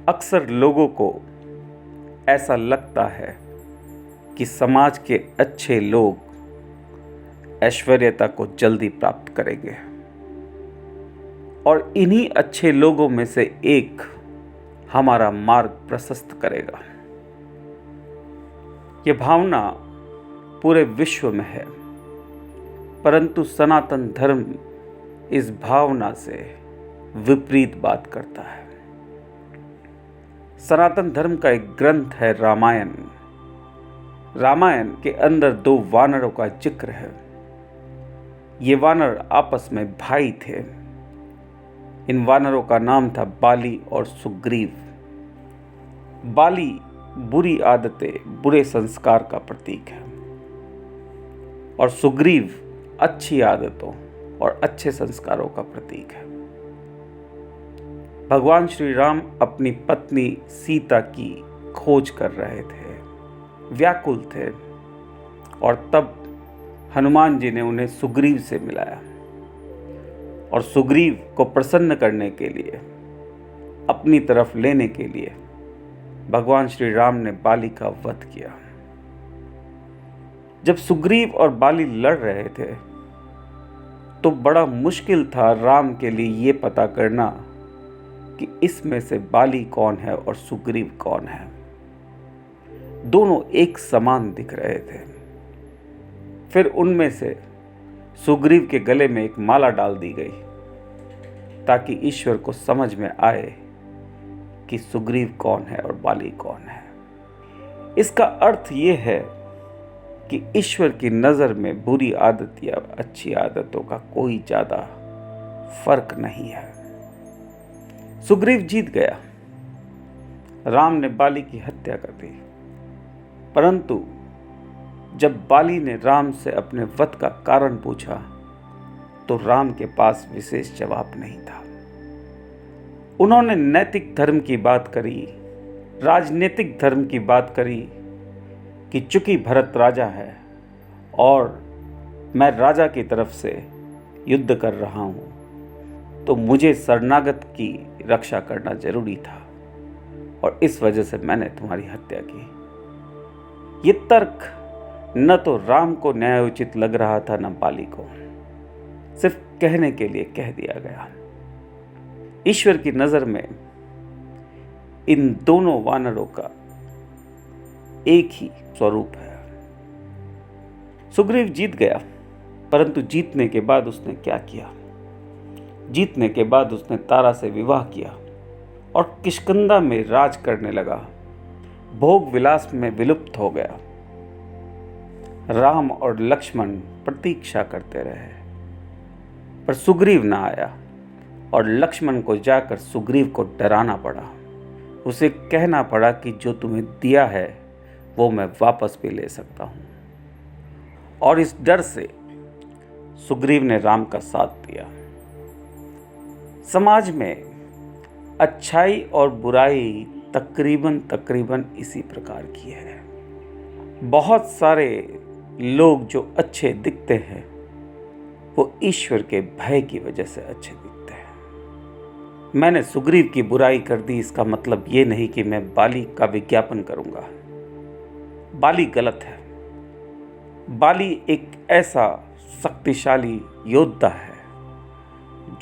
अक्सर लोगों को ऐसा लगता है कि समाज के अच्छे लोग ऐश्वर्यता को जल्दी प्राप्त करेंगे और इन्हीं अच्छे लोगों में से एक हमारा मार्ग प्रशस्त करेगा। ये भावना पूरे विश्व में है, परंतु सनातन धर्म इस भावना से विपरीत बात करता है। सनातन धर्म का एक ग्रंथ है रामायण। रामायण के अंदर 2 वानरों का जिक्र है। ये वानर आपस में भाई थे। इन वानरों का नाम था बाली और सुग्रीव। बाली बुरी आदतें, बुरे संस्कार का प्रतीक है और सुग्रीव अच्छी आदतों और अच्छे संस्कारों का प्रतीक है। भगवान श्री राम अपनी पत्नी सीता की खोज कर रहे थे, व्याकुल थे, और तब हनुमान जी ने उन्हें सुग्रीव से मिलाया और सुग्रीव को प्रसन्न करने के लिए, अपनी तरफ लेने के लिए भगवान श्री राम ने बाली का वध किया। जब सुग्रीव और बाली लड़ रहे थे तो बड़ा मुश्किल था राम के लिए ये पता करना कि इसमें से बाली कौन है और सुग्रीव कौन है। दोनों एक समान दिख रहे थे। फिर उनमें से सुग्रीव के गले में एक माला डाल दी गई ताकि ईश्वर को समझ में आए कि सुग्रीव कौन है और बाली कौन है। इसका अर्थ ये है कि ईश्वर की नज़र में बुरी आदत या अच्छी आदतों का कोई ज़्यादा फर्क नहीं है। सुग्रीव जीत गया। राम ने बाली की हत्या कर दी, परंतु जब बाली ने राम से अपने वध का कारण पूछा तो राम के पास विशेष जवाब नहीं था। उन्होंने नैतिक धर्म की बात करी, राजनीतिक धर्म की बात करी कि चूंकि भरत राजा है और मैं राजा की तरफ से युद्ध कर रहा हूं तो मुझे शरणागत की रक्षा करना जरूरी था और इस वजह से मैंने तुम्हारी हत्या की। ये तर्क न तो राम को न्यायोचित लग रहा था न बाली को, सिर्फ कहने के लिए कह दिया गया। ईश्वर की नजर में इन दोनों वानरों का एक ही स्वरूप है। सुग्रीव जीत गया, परंतु जीतने के बाद उसने क्या किया? जीतने के बाद उसने तारा से विवाह किया और किष्किंधा में राज करने लगा। भोग विलास में विलुप्त हो गया। राम और लक्ष्मण प्रतीक्षा करते रहे, पर सुग्रीव ना आया और लक्ष्मण को जाकर सुग्रीव को डराना पड़ा। उसे कहना पड़ा कि जो तुम्हें दिया है वो मैं वापस भी ले सकता हूं। और इस डर से सुग्रीव ने राम का साथ दिया। समाज में अच्छाई और बुराई तकरीबन इसी प्रकार की है। बहुत सारे लोग जो अच्छे दिखते हैं वो ईश्वर के भय की वजह से अच्छे दिखते हैं। मैंने सुग्रीव की बुराई कर दी, इसका मतलब ये नहीं कि मैं बाली का विज्ञापन करूंगा। बाली गलत है। बाली एक ऐसा शक्तिशाली योद्धा है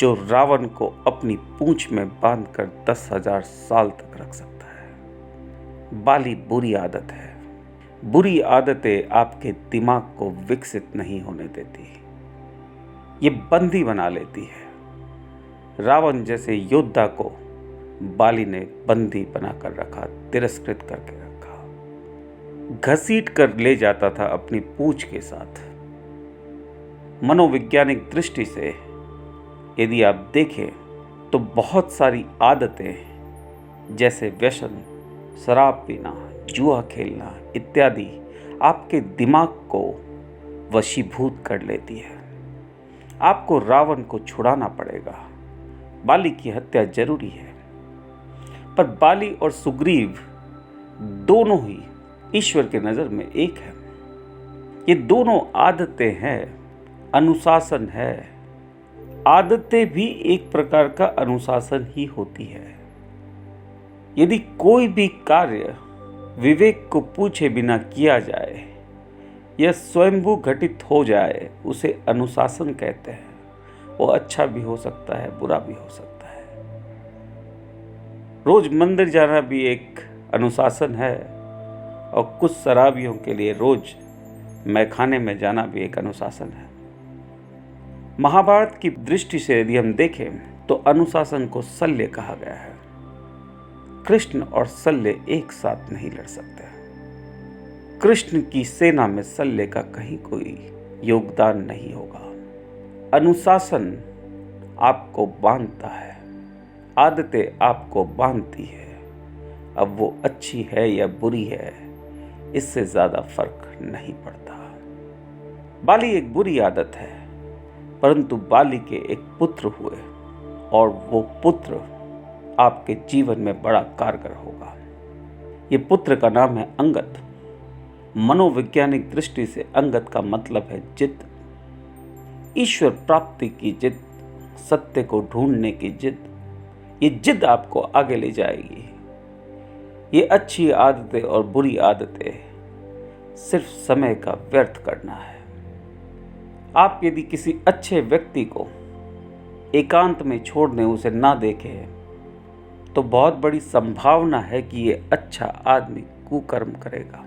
जो रावण को अपनी पूंछ में बांधकर 10,000 साल तक रख सकता है। बाली बुरी आदत है। बुरी आदतें आपके दिमाग को विकसित नहीं होने देती, ये बंदी बना लेती है। रावण जैसे योद्धा को बाली ने बंदी बनाकर रखा, तिरस्कृत करके रखा, घसीट कर ले जाता था अपनी पूंछ के साथ। मनोवैज्ञानिक दृष्टि से यदि आप देखें तो बहुत सारी आदतें जैसे व्यसन, शराब पीना, जुआ खेलना इत्यादि आपके दिमाग को वशीभूत कर लेती है। आपको रावण को छुड़ाना पड़ेगा। बाली की हत्या जरूरी है, पर बाली और सुग्रीव दोनों ही ईश्वर के नजर में एक है। ये दोनों आदतें हैं, अनुशासन है। आदतें भी एक प्रकार का अनुशासन ही होती है। यदि कोई भी कार्य विवेक को पूछे बिना किया जाए या स्वयंभू घटित हो जाए, उसे अनुशासन कहते हैं। वो अच्छा भी हो सकता है, बुरा भी हो सकता है। रोज मंदिर जाना भी एक अनुशासन है, और कुछ शराबियों के लिए रोज मैखाने में जाना भी एक अनुशासन है। महाभारत की दृष्टि से यदि हम देखें तो अनुशासन को शल्य कहा गया है। कृष्ण और शल्य एक साथ नहीं लड़ सकते। कृष्ण की सेना में शल्य का कहीं कोई योगदान नहीं होगा। अनुशासन आपको बांधता है, आदतें आपको बांधती है। अब वो अच्छी है या बुरी है, इससे ज्यादा फर्क नहीं पड़ता। बाली एक बुरी आदत है, परंतु बाली के एक पुत्र हुए और वो पुत्र आपके जीवन में बड़ा कारगर होगा। ये पुत्र का नाम है अंगद। मनोवैज्ञानिक दृष्टि से अंगद का मतलब है जिद, ईश्वर प्राप्ति की जिद, सत्य को ढूंढने की जिद। ये जिद आपको आगे ले जाएगी। ये अच्छी आदतें और बुरी आदतें सिर्फ समय का व्यर्थ करना है। आप यदि किसी अच्छे व्यक्ति को एकांत में छोड़ दें, उसे ना देखें, तो बहुत बड़ी संभावना है कि ये अच्छा आदमी कुकर्म करेगा।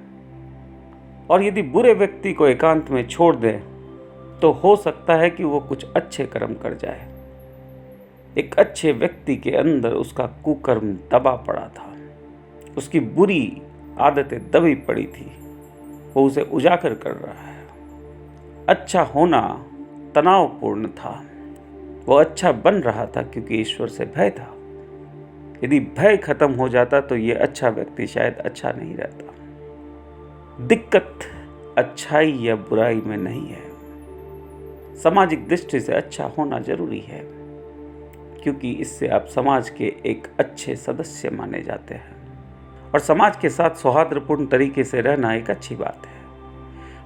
और यदि बुरे व्यक्ति को एकांत में छोड़ दें तो हो सकता है कि वो कुछ अच्छे कर्म कर जाए। एक अच्छे व्यक्ति के अंदर उसका कुकर्म दबा पड़ा था, उसकी बुरी आदतें दबी पड़ी थी, वो उसे उजागर कर रहा है। अच्छा होना तनावपूर्ण था, वो अच्छा बन रहा था क्योंकि ईश्वर से भय था। यदि भय खत्म हो जाता तो ये अच्छा व्यक्ति शायद अच्छा नहीं रहता। दिक्कत अच्छाई या बुराई में नहीं है। सामाजिक दृष्टि से अच्छा होना जरूरी है, क्योंकि इससे आप समाज के एक अच्छे सदस्य माने जाते हैं, और समाज के साथ सौहार्दपूर्ण तरीके से रहना एक अच्छी बात है।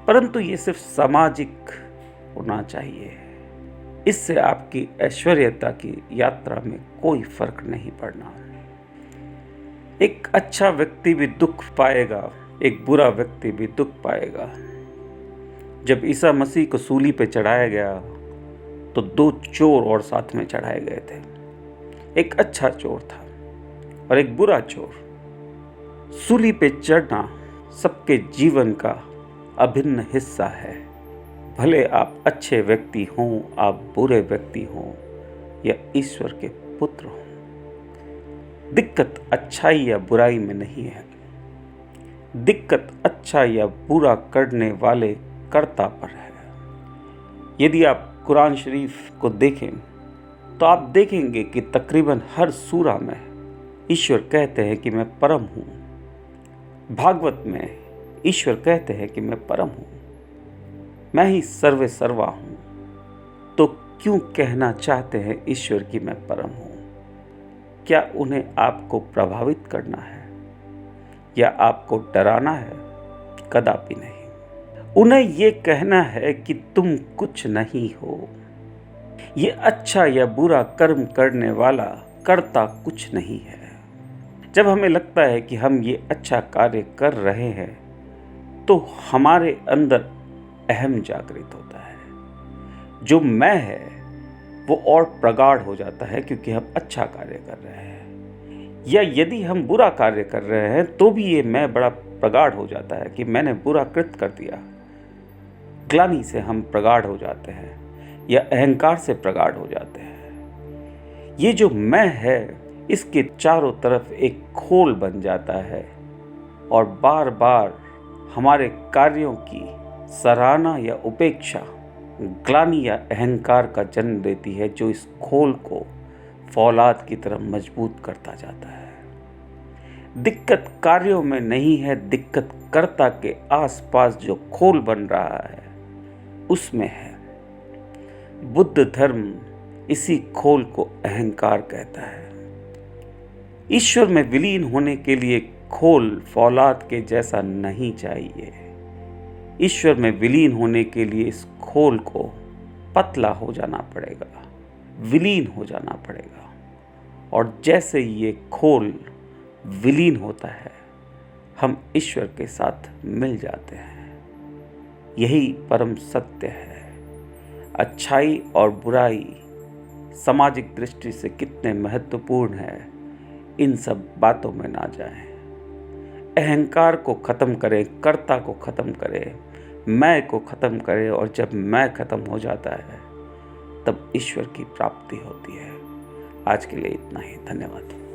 परंतु ये सिर्फ सामाजिक होना चाहिए। इससे आपकी ऐश्वर्यता की यात्रा में कोई फर्क नहीं पड़ना। एक अच्छा व्यक्ति भी दुख पाएगा, एक बुरा व्यक्ति भी दुख पाएगा। जब ईसा मसीह को सूली पे चढ़ाया गया तो 2 चोर और साथ में चढ़ाए गए थे। एक अच्छा चोर था और एक बुरा चोर। सूली पे चढ़ना सबके जीवन का अभिन्न हिस्सा है। भले आप अच्छे व्यक्ति हों, आप बुरे व्यक्ति हों या ईश्वर के पुत्र हों। दिक्कत अच्छाई या बुराई में नहीं है। दिक्कत अच्छा या बुरा करने वाले कर्ता पर है। यदि आप कुरान शरीफ को देखें तो आप देखेंगे कि तकरीबन हर सूरा में ईश्वर कहते हैं कि मैं परम हूँ। भागवत में ईश्वर कहते हैं कि मैं परम हूँ, मैं ही सर्वे सर्वा हूँ। तो क्यों कहना चाहते हैं ईश्वर की मैं परम हूँ? क्या उन्हें आपको प्रभावित करना है या आपको डराना है? कदापि नहीं। उन्हें ये कहना है कि तुम कुछ नहीं हो। ये अच्छा या बुरा कर्म करने वाला कर्ता कुछ नहीं है। जब हमें लगता है कि हम ये अच्छा कार्य कर रहे हैं तो हमारे अंदर अहम जागृत होता है। जो मैं है वो और प्रगाढ़ हो जाता है, क्योंकि हम अच्छा कार्य कर रहे हैं। या यदि हम बुरा कार्य कर रहे हैं तो भी ये मैं बड़ा प्रगाढ़ हो जाता है कि मैंने बुरा कृत कर दिया। ग्लानि से हम प्रगाढ़ हो जाते हैं या अहंकार से प्रगाढ़ हो जाते हैं। ये जो मैं है इसके चारों तरफ एक खोल बन जाता है और बार बार हमारे कार्यों की सराहना या उपेक्षा ग्लानि या अहंकार का जन्म देती है, जो इस खोल को फौलाद की तरह मजबूत करता जाता है। दिक्कत कार्यों में नहीं है, दिक्कत कर्ता के आसपास जो खोल बन रहा है उसमें है। बुद्ध धर्म इसी खोल को अहंकार कहता है। ईश्वर में विलीन होने के लिए खोल फौलाद के जैसा नहीं चाहिए। ईश्वर में विलीन होने के लिए इस खोल को पतला हो जाना पड़ेगा, विलीन हो जाना पड़ेगा। और जैसे ये खोल विलीन होता है, हम ईश्वर के साथ मिल जाते हैं। यही परम सत्य है। अच्छाई और बुराई सामाजिक दृष्टि से कितने महत्वपूर्ण है, इन सब बातों में ना जाएं। अहंकार को ख़त्म करें, कर्ता को ख़त्म करें, मैं को ख़त्म करें, और जब मैं ख़त्म हो जाता है तब ईश्वर की प्राप्ति होती है। आज के लिए इतना ही। धन्यवाद।